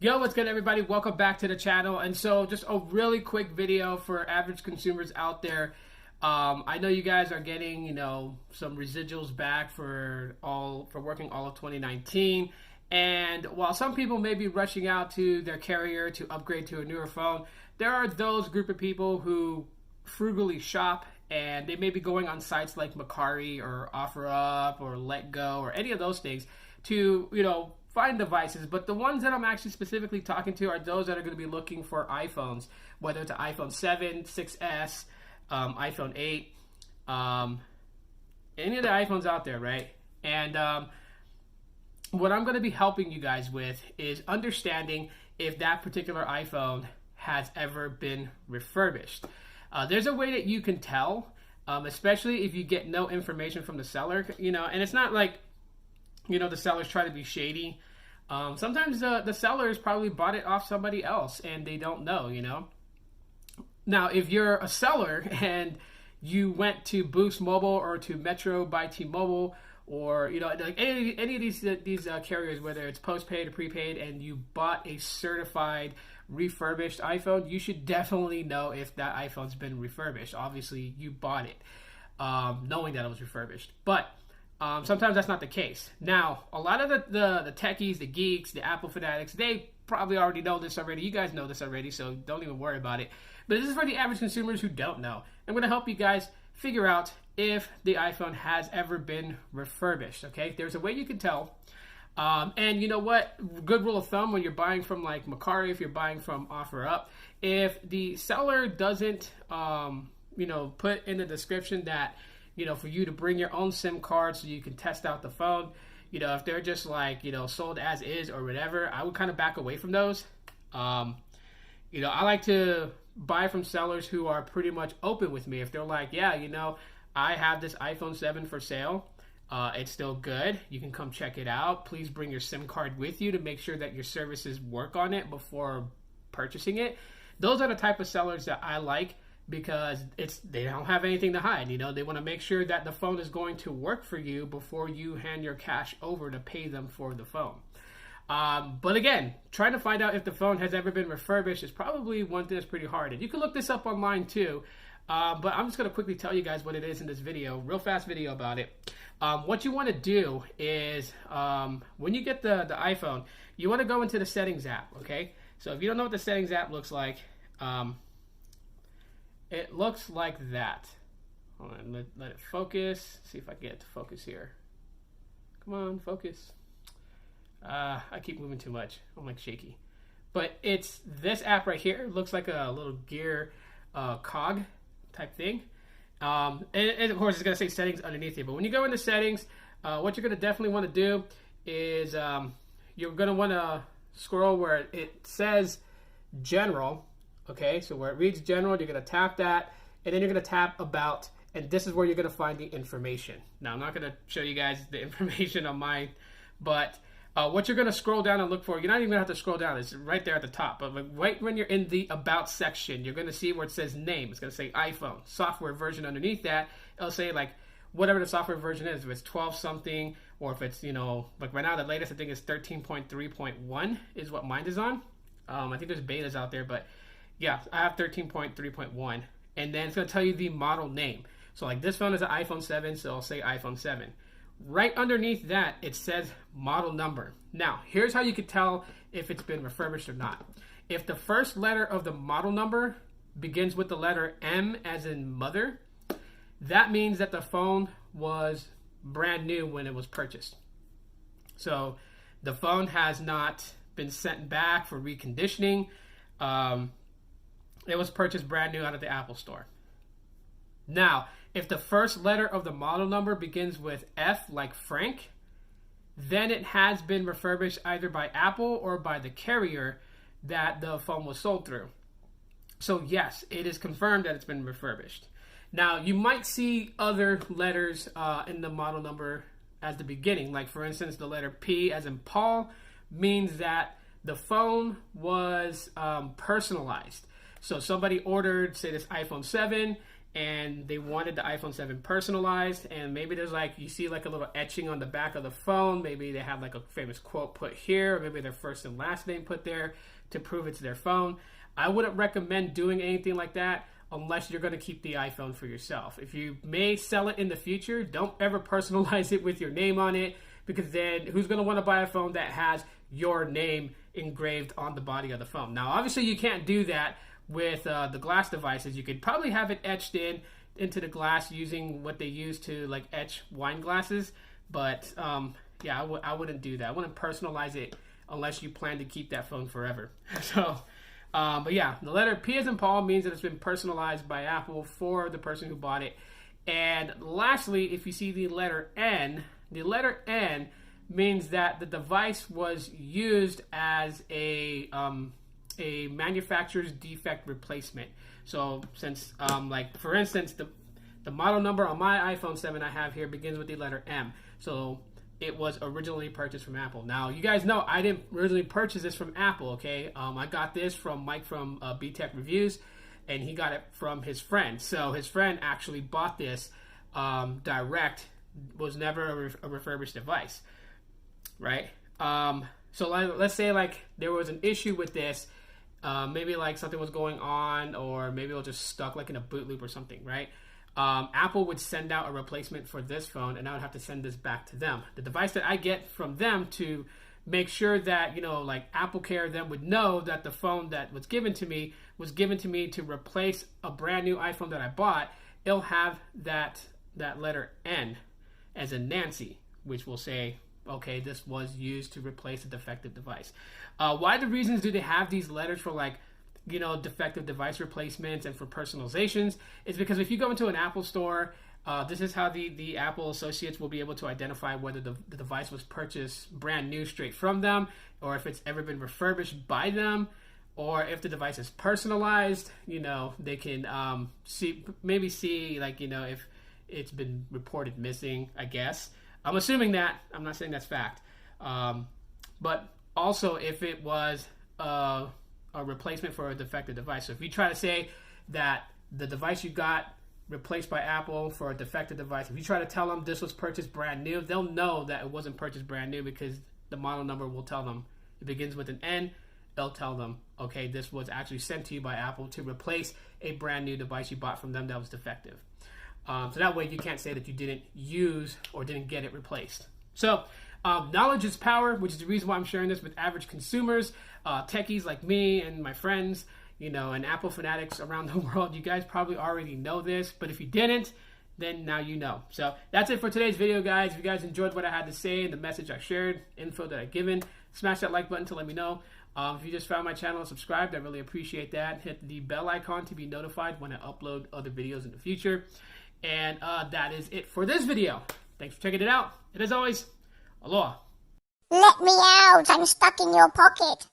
Yo, what's good, everybody? Welcome back to the channel. And so just a really quick video for average consumers out there. I know you guys are getting, some residuals back for working all of 2019. And while some people may be rushing out to their carrier to upgrade to a newer phone, there are those group of people who frugally shop, and they may be going on sites like Mercari or OfferUp or Let Go or any of those things to, find devices. But the ones that I'm actually specifically talking to are those that are going to be looking for iPhones, whether it's an iPhone 7, 6S, iPhone 8, any of the iPhones out there, right? And what I'm going to be helping you guys with is understanding if that particular iPhone has ever been refurbished. There's a way that you can tell, especially if you get no information from the seller, and it's not like, the sellers try to be shady. Sometimes the sellers probably bought it off somebody else and they don't know, Now, if you're a seller and you went to Boost Mobile or to Metro by T-Mobile or, like any of these carriers, whether it's postpaid or prepaid, and you bought a certified refurbished iPhone, you should definitely know if that iPhone's been refurbished. Obviously, you bought it knowing that it was refurbished. But sometimes that's not the case. Now, a lot of the techies, the geeks, the Apple fanatics, they probably already know this already. You guys know this already, so don't even worry about it. But this is for the average consumers who don't know. I'm going to help you guys figure out if the iPhone has ever been refurbished, okay? There's a way you can tell. And you know what? Good rule of thumb when you're buying from like Mercari, if you're buying from OfferUp, if the seller doesn't, put in the description that, for you to bring your own SIM card so you can test out the phone, if they're just like, sold as is or whatever, I would kind of back away from those. I like to buy from sellers who are pretty much open with me. If they're like, yeah, I have this iPhone 7 for sale. It's still good. You can come check it out. Please bring your SIM card with you to make sure that your services work on it before purchasing it. Those are the type of sellers that I like, because they don't have anything to hide. They want to make sure that the phone is going to work for you before you hand your cash over to pay them for the phone. But again, trying to find out if the phone has ever been refurbished is probably one thing that's pretty hard. And you can look this up online too. But I'm just going to quickly tell you guys what it is in this video, real fast video about it. What you want to do is, when you get the iPhone, you want to go into the settings app, okay? So if you don't know what the settings app looks like, it looks like that. Hold on, let it focus. See if I can get it to focus here. Come on, focus. I keep moving too much. I'm like shaky. But it's this app right here. It looks like a little gear cog type thing. And of course, it's going to say settings underneath here. But when you go into settings, what you're going to definitely want to do is you're going to want to scroll where it says general. Okay, so where it reads general, you're going to tap that, and then you're going to tap about, and this is where you're going to find the information. Now, I'm not going to show you guys the information on mine, but what you're going to scroll down and look for, you're not even going to have to scroll down. It's right there at the top. But right when you're in the About section, you're going to see where it says name. It's going to say iPhone. Software version underneath that, it'll say like whatever the software version is, if it's 12 something, or if it's, like right now the latest I think is 13.3.1 is what mine is on. I think there's betas out there, but yeah, I have 13.3.1. And then it's going to tell you the model name. So like this phone is an iPhone 7, so I'll say iPhone 7. Right underneath that, it says model number. Now, here's how you can tell if it's been refurbished or not. If the first letter of the model number begins with the letter M as in mother, that means that the phone was brand new when it was purchased. So the phone has not been sent back for reconditioning. It was purchased brand new out of the Apple Store. Now, if the first letter of the model number begins with F, like Frank, then it has been refurbished either by Apple or by the carrier that the phone was sold through. So yes, it is confirmed that it's been refurbished. Now, you might see other letters in the model number as the beginning. Like, for instance, the letter P as in Paul means that the phone was personalized. So somebody ordered, say, this iPhone 7, and they wanted the iPhone 7 personalized, and maybe there's like, you see like a little etching on the back of the phone, maybe they have like a famous quote put here, or maybe their first and last name put there to prove it's their phone. I wouldn't recommend doing anything like that unless you're going to keep the iPhone for yourself. If you may sell it in the future, don't ever personalize it with your name on it, because then who's going to want to buy a phone that has your name engraved on the body of the phone? Now, obviously, you can't do that with the glass devices. You could probably have it etched into the glass using what they use to like etch wine glasses, but yeah, I wouldn't do that. I wouldn't personalize it unless you plan to keep that phone forever. So, but yeah, the letter P as in Paul means that it's been personalized by Apple for the person who bought it. And lastly, if you see the letter N means that the device was used as a manufacturer's defect replacement. So since, like for instance, the model number on my iPhone 7 I have here begins with the letter M. So it was originally purchased from Apple. Now, you guys know I didn't originally purchase this from Apple, okay? I got this from Mike from B-Tech Reviews, and he got it from his friend. So his friend actually bought this direct, was never a refurbished device, right? So let's say like there was an issue with this, maybe like something was going on, or maybe it was just stuck like in a boot loop or something, right? Apple would send out a replacement for this phone, and I would have to send this back to them. The device that I get from them to make sure that, you know, like Apple Care then would know that the phone that was given to me to replace a brand new iPhone that I bought, it'll have that letter N as in Nancy, which will say, okay, this was used to replace a defective device. Why the reasons do they have these letters for like, you know, defective device replacements and for personalizations is because if you go into an Apple store, this is how the Apple associates will be able to identify whether the device was purchased brand new straight from them, or if it's ever been refurbished by them, or if the device is personalized. You know, they can see like, you know, if it's been reported missing, I guess. I'm assuming that. I'm not saying that's fact. But also if it was a replacement for a defective device. So if you try to say that the device you got replaced by Apple for a defective device, if you try to tell them this was purchased brand new, they'll know that it wasn't purchased brand new, because the model number will tell them. It begins with an N. They'll tell them, okay, this was actually sent to you by Apple to replace a brand new device you bought from them that was defective. So that way you can't say that you didn't use or didn't get it replaced. So knowledge is power, which is the reason why I'm sharing this with average consumers, techies like me and my friends, you know, and Apple fanatics around the world. You guys probably already know this, but if you didn't, then now you know. So that's it for today's video, guys. If you guys enjoyed what I had to say and the message I shared, info that I've given, smash that like button to let me know. If you just found my channel and subscribed, I really appreciate that. Hit the bell icon to be notified when I upload other videos in the future. And that is it for this video. Thanks for checking it out. And as always, aloha. Let me out. I'm stuck in your pocket.